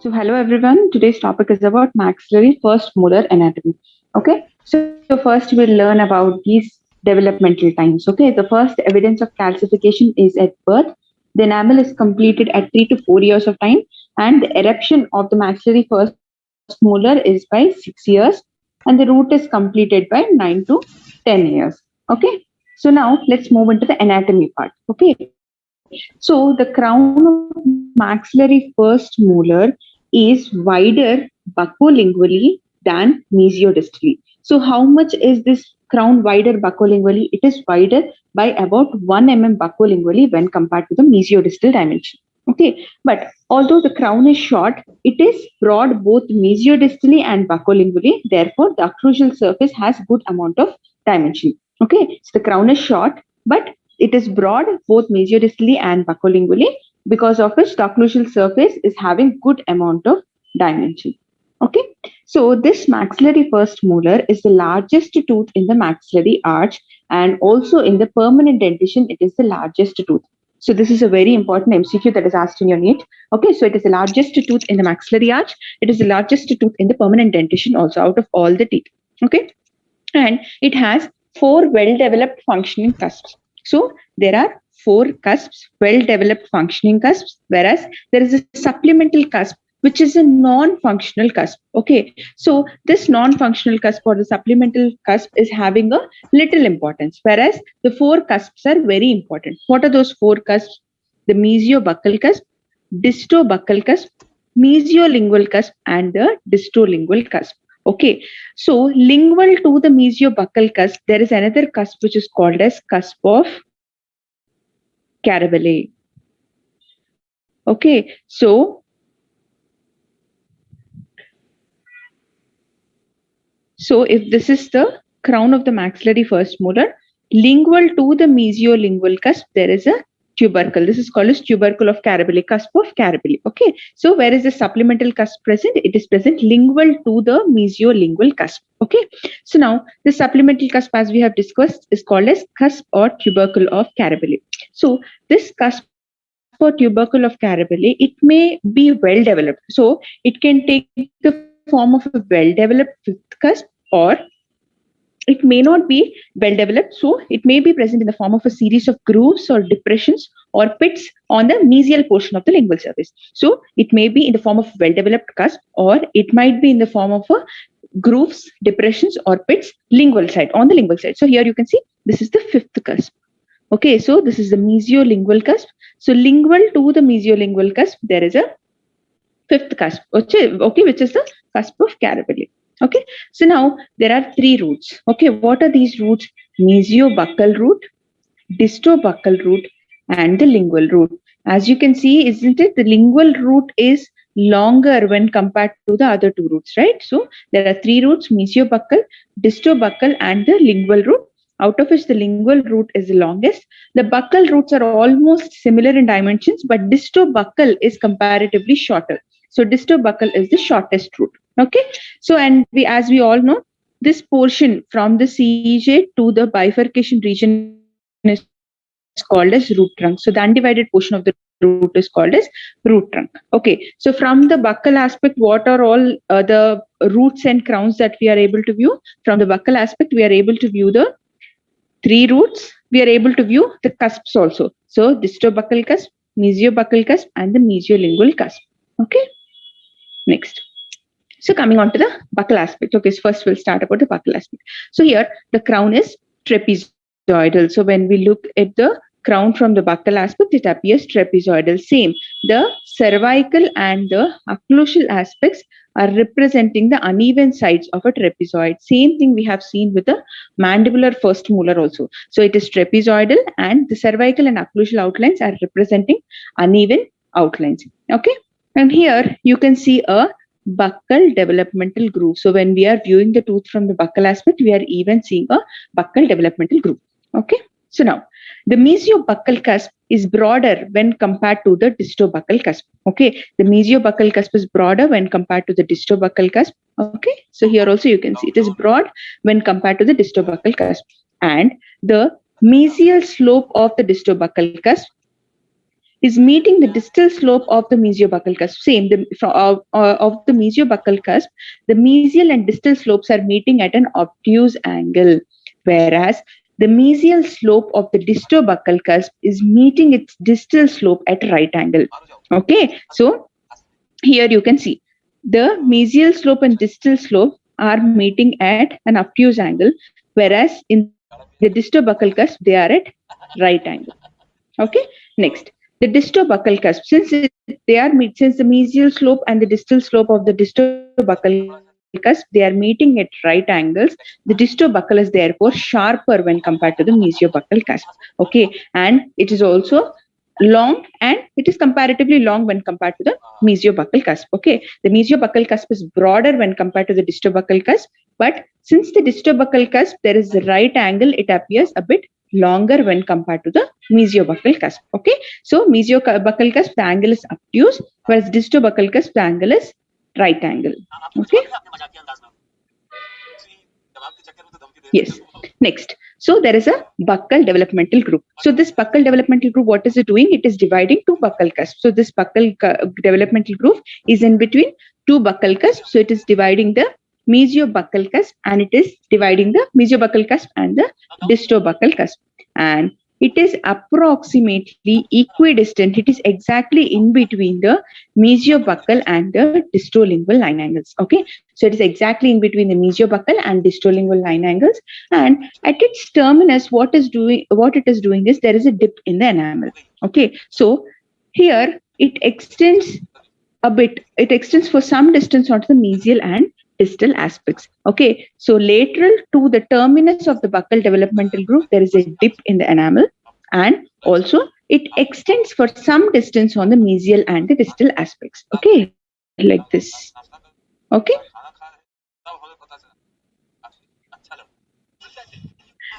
So, hello everyone. Today's topic is about maxillary first molar anatomy. Okay, so first we'll learn about these developmental times. Okay, the first evidence of calcification is at birth. The enamel is completed at 3 to 4 years of time, and the eruption of the maxillary first molar is by 6 years, and the root is completed by 9 to 10 years. Okay, so now let's move into the anatomy part. Okay, so the crown of maxillary first molar is wider buccolingually than mesiodistally. So how much is this crown wider buccolingually? It is wider by about 1 mm buccolingually when compared to the mesiodistal dimension. Okay, but although the crown is short, it is broad both mesiodistally and buccolingually. Therefore, the occlusal surface has good amount of dimension. Okay, so the crown is short, but it is broad both mesiodistally and buccolingually, because of which the occlusal surface is having good amount of dimension. Okay, so this maxillary first molar is the largest tooth in the maxillary arch, and also in the permanent dentition, it is the largest tooth. So this is a very important MCQ that is asked in your NEET. Okay, so it is the largest tooth in the maxillary arch. It is the largest tooth in the permanent dentition also out of all the teeth. Okay, and it has four well-developed functioning cusps. So there are four cusps, well-developed functioning cusps, whereas there is a supplemental cusp which is a non-functional cusp. Okay, so this non-functional cusp or the supplemental cusp is having a little importance, whereas the four cusps are very important. What are those four cusps? The mesiobuccal cusp, distobuccal cusp, mesiolingual cusp, and the distolingual cusp. Okay, so lingual to the mesiobuccal cusp, there is another cusp which is called as cusp of Carabelli. Okay, so if this is the crown of the maxillary first molar, lingual to the mesiolingual cusp, there is a tubercle. This is called as tubercle of Carabelli, cusp of Carabelli. Okay, so where is the supplemental cusp present? It is present lingual to the mesiolingual cusp. Okay, so now the supplemental cusp, as we have discussed, is called as cusp or tubercle of Carabelli. So this cusp or tubercle of Carabelli, it may be well developed. So it can take the form of a well developed fifth cusp, or it may not be well developed, so it may be present in the form of a series of grooves or depressions or pits on the mesial portion of the lingual surface. So it may be in the form of well developed cusp, or it might be in the form of a grooves, depressions, or pits lingual side, on the lingual side. So here you can see this is the fifth cusp. Okay, so this is the mesiolingual cusp. So lingual to the mesiolingual cusp, there is a fifth cusp, okay, which is the cusp of Carabelli. Okay, so now there are three roots. Okay, what are these roots? Mesiobuccal root, distobuccal root, and the lingual root. As you can see, isn't it? The lingual root is longer when compared to the other two roots, right? So there are three roots: mesiobuccal, distobuccal, and the lingual root. Out of which the lingual root is the longest. The buccal roots are almost similar in dimensions, but distobuccal is comparatively shorter. So distobuccal is the shortest root. Okay. So as we all know, this portion from the CEJ to the bifurcation region is called as root trunk. So the undivided portion of the root is called as root trunk. Okay. So from the buccal aspect, what are all the roots and crowns that we are able to view? From the buccal aspect, we are able to view the three roots. We are able to view the cusps also. So distobuccal cusp, mesiobuccal cusp, and the mesiolingual cusp. Okay. Next. So coming on to the buccal aspect. Okay, so first we'll start about the buccal aspect. So here the crown is trapezoidal. So when we look at the crown from the buccal aspect, it appears trapezoidal. Same. The cervical and the occlusal aspects are representing the uneven sides of a trapezoid. Same thing we have seen with the mandibular first molar also. So it is trapezoidal, and the cervical and occlusal outlines are representing uneven outlines. Okay. And here you can see a buccal developmental groove. So when we are viewing the tooth from the buccal aspect, we are even seeing a buccal developmental groove. Okay. So now the mesiobuccal cusp is broader when compared to the distobuccal cusp. Okay. The mesiobuccal cusp is broader when compared to the distobuccal cusp. Okay. So here also you can see it is broad when compared to the distobuccal cusp. And the mesial slope of the distobuccal cusp is meeting the distal slope of the mesiobulbar cusp. Same, of the mesiobulbar cusp, the mesial and distal slopes are meeting at an obtuse angle, whereas the mesial slope of the distobuccal cusp is meeting its distal slope at right angle. Okay, so here you can see the mesial slope and distal slope are meeting at an obtuse angle, whereas in the distobuccal cusp they are at right angle. Okay, next, the distobuccal cusp, since the mesial slope and the distal slope of the distobuccal cusp they are meeting at right angles, the distobuccal is therefore sharper when compared to the mesiobulbar cusp. Okay, and it is also long, and it is comparatively long when compared to the mesiobulbar cusp. Okay, the mesiobulbar cusp is broader when compared to the distobuccal cusp, but since the distobuccal cusp there is a right angle, it appears a bit longer when compared to the mesiobulbar cusp. Okay, so mesiobulbar cusp the angle is obtuse, whereas distobuccal cusp the angle is right angle. Okay, yes, next, so there is a buccal developmental group. So this buccal developmental group, what is it doing? It is dividing two buccal cusps. So this developmental group is in between two buccal cusps, so it is dividing the mesiobuccal cusp, and it is dividing the mesiobuccal cusp and the distobuccal cusp, and it is approximately equidistant. It is exactly in between the mesiobuccal and the distolingual line angles. Okay, so it is exactly in between the mesiobuccal and distolingual line angles, and at its terminus, what it is doing is there is a dip in the enamel. Okay, so here it extends a bit. It extends for some distance onto the mesial and distal aspects. Okay, so lateral to the terminus of the buccal developmental groove, there is a dip in the enamel, and also it extends for some distance on the mesial and the distal aspects. Okay, like this. Okay.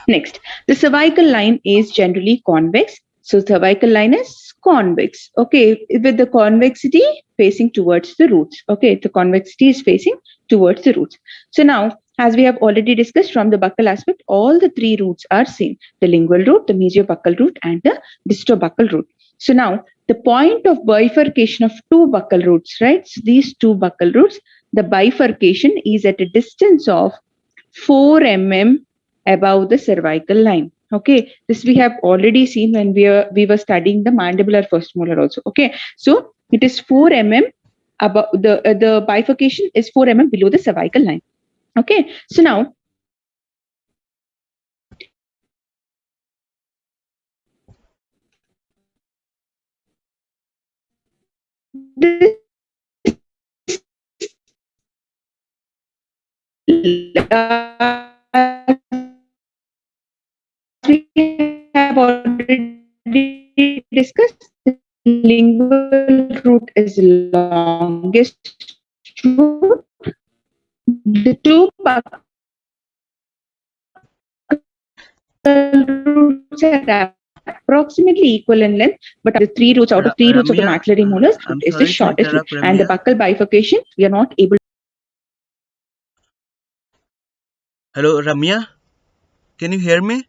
Next, the cervical line is generally convex. So cervical line is convex. Okay, with the convexity facing towards the roots. Okay, the convexity is facing towards the roots. So now, as we have already discussed from the buccal aspect, all the three roots are same: the lingual root, the mesiobuccal root, and the distobuccal root. So now, the point of bifurcation of two buccal roots, right? So these two buccal roots, the bifurcation is at a distance of 4 mm above the cervical line. Okay, this we have already seen when we were studying the mandibular first molar also. Okay, so it is 4 mm above the bifurcation is 4 mm below the cervical line. Okay, so now we have already discussed, the lingual root is the longest root. The two buccal roots are approximately equal in length, but the three roots out of three roots of the Ramya, maxillary molars I'm is the sorry to shortest root. interrupt, And the Ramya. buccal bifurcation, we are not able. Hello, Ramya. Can you hear me?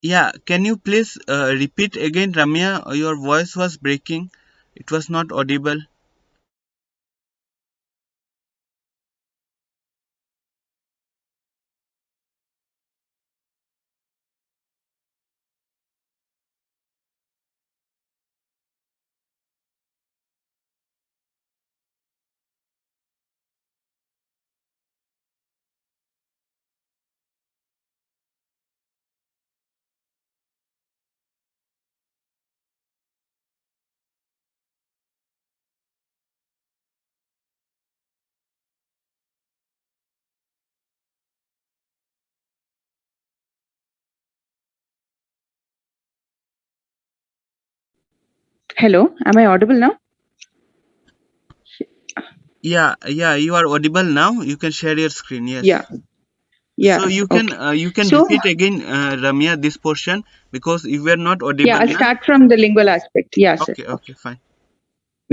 Yeah, can you please repeat again, Ramya? Your voice was breaking. It was not audible. Hello, am I audible now? Yeah, you are audible now. You can share your screen. Yeah. Yes. Yeah. So Okay. you can So repeat again, Ramya, this portion because you were not yeah, audible. I'll Yeah. start from the lingual aspect. Yeah, sir. Okay. Okay. Fine.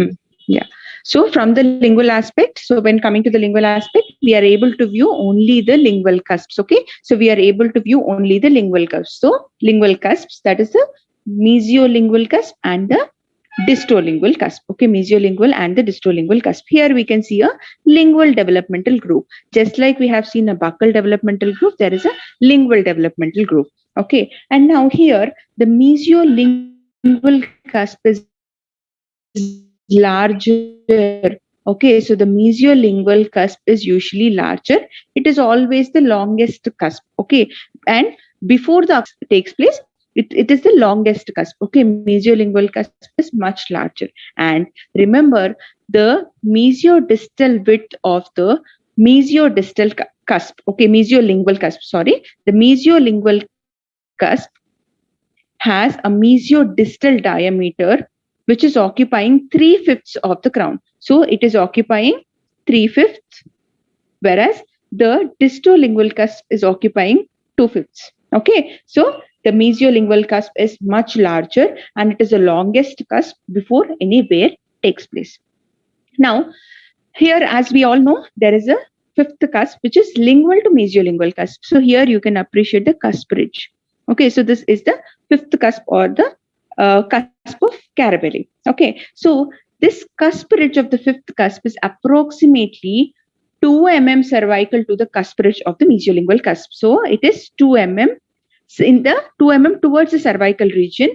Mm, yeah. So from the lingual aspect, so when coming to the lingual aspect, we are able to view only the lingual cusps. Okay. So we are able to view only the lingual cusps. So lingual cusps, that is the mesiolingual cusp and the distolingual cusp. Okay. Mesiolingual and the distolingual cusp. Here we can see a lingual developmental group. Just like we have seen a buccal developmental group, there is a lingual developmental group. Okay. And now here, the mesiolingual cusp is larger. Okay, so the mesiolingual cusp is usually larger. It is always the longest cusp. Okay, and before the takes place, it is the longest cusp. Okay, mesiolingual cusp is much larger. And remember, the mesiodistal width of the mesiodistal cusp. Okay, mesiolingual cusp. Sorry, the mesiolingual cusp has a mesiodistal diameter which is occupying 3/5 of the crown. So it is occupying 3/5, whereas the distolingual cusp is occupying 2/5. Okay, so the mesiolingual cusp is much larger and it is the longest cusp before any wear takes place. Now, here, as we all know, there is a fifth cusp which is lingual to mesiolingual cusp. So here you can appreciate the cusp ridge. Okay, so this is the fifth cusp or the cusp of Carabelli. Okay, so this cusp ridge of the fifth cusp is approximately 2 mm cervical to the cusp ridge of the mesiolingual cusp. So it is 2 mm in the 2 mm towards the cervical region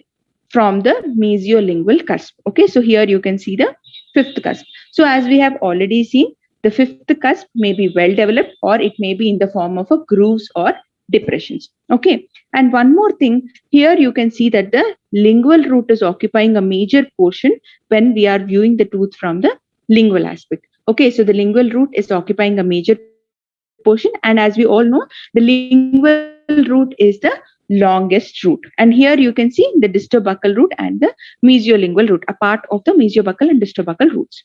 from the mesiolingual cusp. Okay, so here you can see the fifth cusp. So as we have already seen, the fifth cusp may be well developed or it may be in the form of a grooves or depressions. Okay, and one more thing, here you can see that the lingual root is occupying a major portion when we are viewing the tooth from the lingual aspect. Okay, so the lingual root is occupying a major portion, and as we all know, the lingual root is the longest root. And here you can see the distobuccal root and the mesiolingual root, a part of the mesiobuccal and distobuccal roots.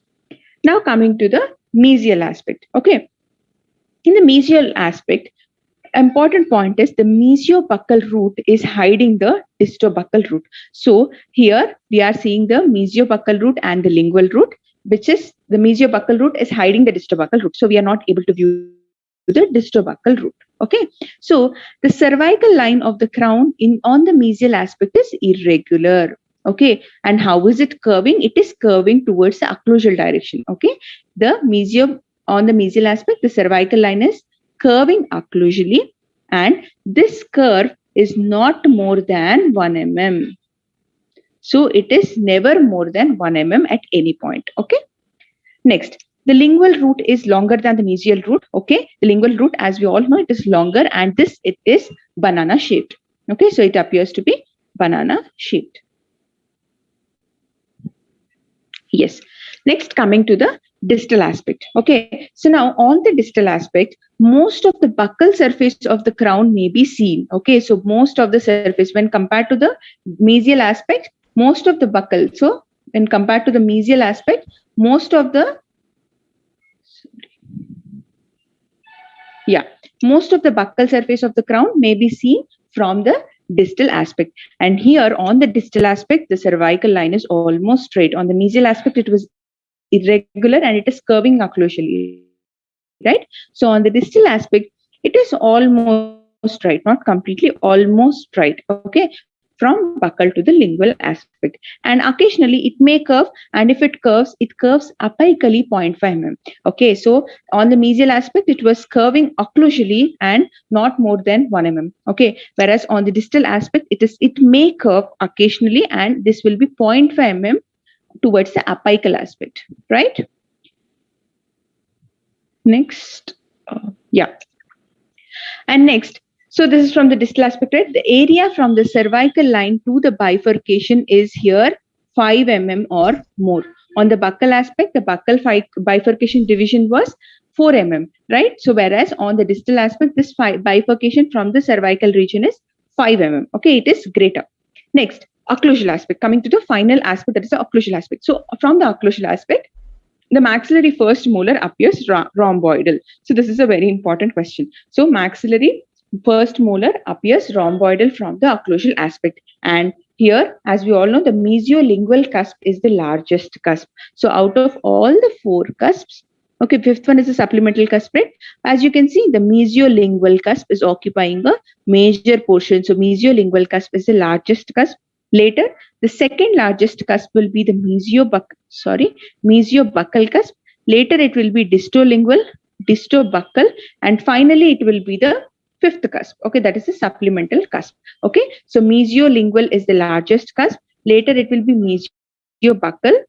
Now coming to the mesial aspect. Okay, in the mesial aspect, important point is the mesiobuccal root is hiding the distobuccal root. So here we are seeing the mesiobuccal root and the lingual root, which is the mesiobuccal root is hiding the distobuccal root. So we are not able to view the distobuccal root. Okay, so the cervical line of the crown in on the mesial aspect is irregular. Okay, and how is it curving? It is curving towards the occlusal direction. Okay, the mesium on the mesial aspect, the cervical line is curving occlusally, and this curve is not more than 1 mm. So it is never more than 1 mm at any point. Okay. Next, the lingual root is longer than the mesial root. Okay. The lingual root, as we all know, it is longer and it is banana shaped. Okay. So it appears to be banana shaped. Yes. Next, coming to the distal aspect. Okay. So now on the distal aspect, most of the buccal surface of the crown may be seen. Okay. So most of the surface when compared to the mesial aspect, most of the buccal. So when compared to the mesial aspect, most of the buccal surface of the crown may be seen from the distal aspect. And here on the distal aspect, the cervical line is almost straight. On the mesial aspect, it was irregular and it is curving occlusally, right? So on the distal aspect, it is almost straight, not completely, almost straight. Okay, from buccal to the lingual aspect. And occasionally it may curve, and if it curves, it curves apically 0.5 mm. Okay, so on the mesial aspect, it was curving occlusally and not more than 1 mm. Okay, whereas on the distal aspect, it may curve occasionally and this will be 0.5 mm towards the apical aspect, right? Next, yeah. And next, so this is from the distal aspect, right? The area from the cervical line to the bifurcation is here 5 mm or more. On the buccal aspect, the buccal bifurcation division was 4 mm, right? So whereas on the distal aspect, this bifurcation from the cervical region is 5 mm. Okay, it is greater. Next, occlusal aspect. Coming to the final aspect, that is the occlusal aspect. So from the occlusal aspect, the maxillary first molar appears rhomboidal. So this is a very important question. So maxillary first molar appears rhomboidal from the occlusal aspect. And here, as we all know, the mesiolingual cusp is the largest cusp. So out of all the 4 cusps, okay, fifth one is the supplemental cusp, right? As you can see, the mesiolingual cusp is occupying a major portion. So mesiolingual cusp is the largest cusp. Later, the second largest cusp will be the mesiobuccal cusp. Later, it will be distolingual, distobuccal, and finally, it will be the fifth cusp. Okay, that is the supplemental cusp. Okay, so mesiolingual is the largest cusp. Later, it will be mesiobuccal,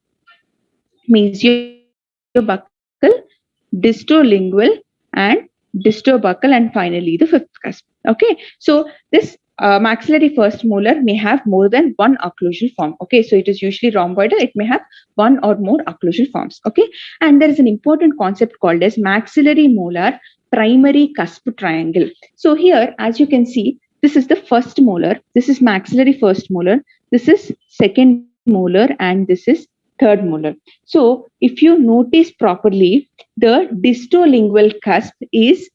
distolingual, and distobuccal, and finally the fifth cusp. Okay, so this maxillary first molar may have more than one occlusal form. Okay, so it is usually rhomboidal. It may have one or more occlusal forms. Okay, and there is an important concept called as maxillary molar primary cusp triangle. So here, as you can see, this is the first molar. This is maxillary first molar. This is second molar, and this is third molar. So if you notice properly, the distolingual cusp is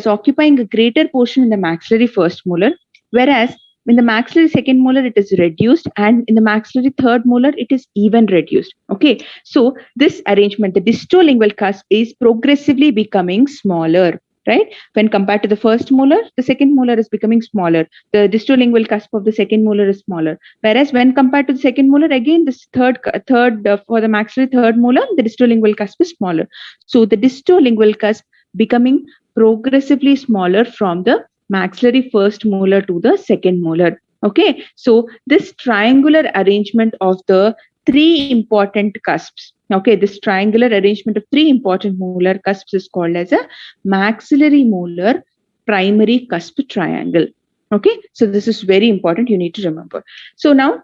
occupying a greater portion in the maxillary first molar, whereas in the maxillary second molar it is reduced, and in the maxillary third molar it is even reduced. Okay, so this arrangement, the distolingual cusp, is progressively becoming smaller, right? When compared to the first molar, the second molar is becoming smaller. The distolingual cusp of the second molar is smaller, whereas when compared to the second molar, again this third for the maxillary third molar, the distolingual cusp is smaller. So the distolingual cusp becoming progressively smaller from the maxillary first molar to the second molar. Okay, so this triangular arrangement of the 3 important cusps, okay, this triangular arrangement of 3 important molar cusps is called as a maxillary molar primary cusp triangle. Okay, so this is very important, you need to remember. So now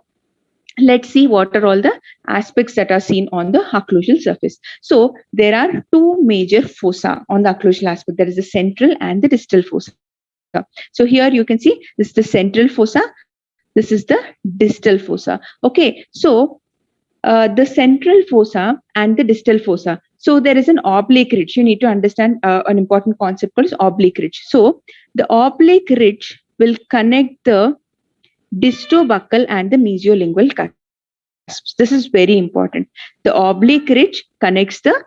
let's see what are all the aspects that are seen on the occlusal surface. So there are 2 major fossa on the occlusal aspect. There is the central and the distal fossa. So here you can see this is the central fossa, this is the distal fossa. Okay, so the central fossa and the distal fossa. So there is an oblique ridge. You need to understand an important concept called oblique ridge. So the oblique ridge will connect the distobuccal and the mesiolingual cusps. This is very important. The oblique ridge connects the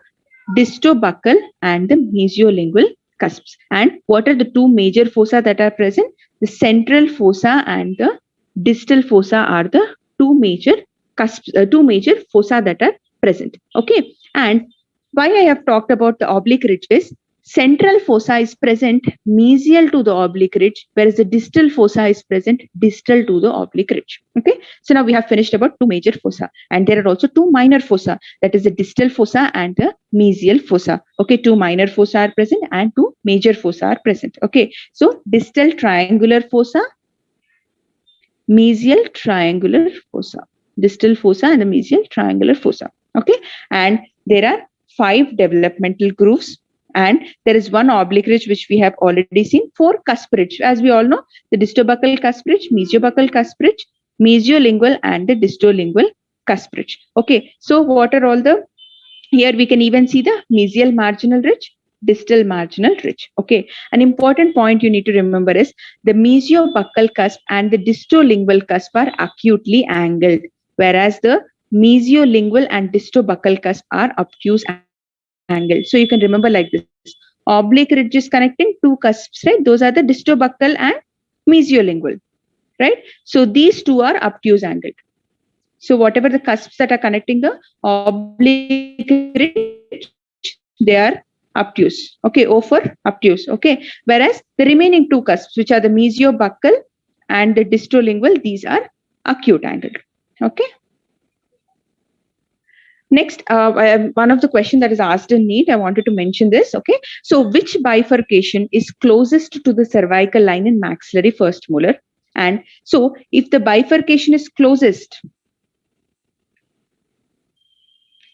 distobuccal and the mesiolingual cusps. And what are the 2 major fossa that are present? The central fossa and the distal fossa are the 2 major cusps, 2 major fossa that are present. Okay, and why I have talked about the oblique ridge is central fossa is present mesial to the oblique ridge, whereas the distal fossa is present distal to the oblique ridge. Okay, so now we have finished about 2 major fossa, and there are also 2 minor fossa, that is the distal fossa and the mesial fossa. Okay, 2 minor fossa are present and 2 major fossa are present. Okay, so distal triangular fossa, mesial triangular fossa, distal fossa and the mesial triangular fossa. Okay, and there are 5 developmental grooves, and there is 1 oblique ridge which we have already seen, 4 cusp ridge. As we all know, the distobuccal cusp ridge, mesiobuccal cusp ridge, mesiolingual, and the distolingual cusp ridge. Okay, so what are all the, here we can even see the mesial marginal ridge, distal marginal ridge. Okay, an important point you need to remember is the mesiobuccal cusp and the distolingual cusp are acutely angled, whereas the mesiolingual and distobuccal cusp are obtuse angled. So you can remember like this: oblique ridge is connecting 2 cusps, right? Those are the distobuccal and mesiolingual, right? So these 2 are obtuse angled. So whatever the cusps that are connecting the oblique ridge, they are obtuse. Okay, O for obtuse. Okay, whereas the remaining 2 cusps, which are the mesiobuccal and the distolingual, these are acute angled. Okay. Next, one of the questions that is asked in NEET, I wanted to mention this. Okay, so which bifurcation is closest to the cervical line in maxillary first molar? And so, if the bifurcation is closest,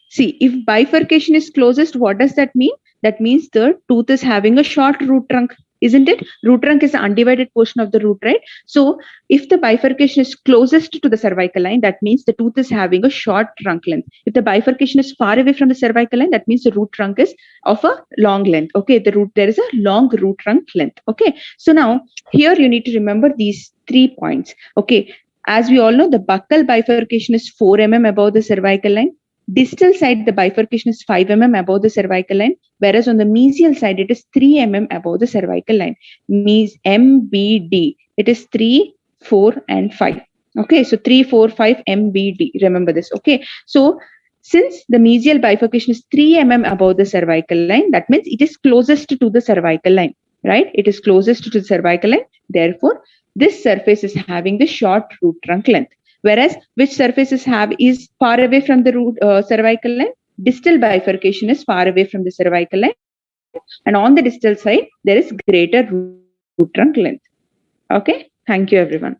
see, if bifurcation is closest, what does that mean? That means the tooth is having a short root trunk. isn't it? Root trunk is the undivided portion of the root, right? So if the bifurcation is closest to the cervical line, that means the tooth is having a short trunk length. If the bifurcation is far away from the cervical line, that means the root trunk is of a long length. Okay, there is a long root trunk length. Okay, so now here you need to remember these 3 points. Okay, as we all know, the buccal bifurcation is 4 mm above the cervical line. Distal side, the bifurcation is 5 mm above the cervical line, whereas on the mesial side, it is 3 mm above the cervical line. Means MBD. It is 3, 4, and 5. Okay, so 3, 4, 5, MBD. Remember this. Okay, so since the mesial bifurcation is 3 mm above the cervical line, that means it is closest to the cervical line, right? It is closest to the cervical line. Therefore, this surface is having the short root trunk length. Whereas which surfaces have is far away from the root cervical line? Distal bifurcation is far away from the cervical line, and on the distal side there is greater root trunk length. Okay, thank you everyone.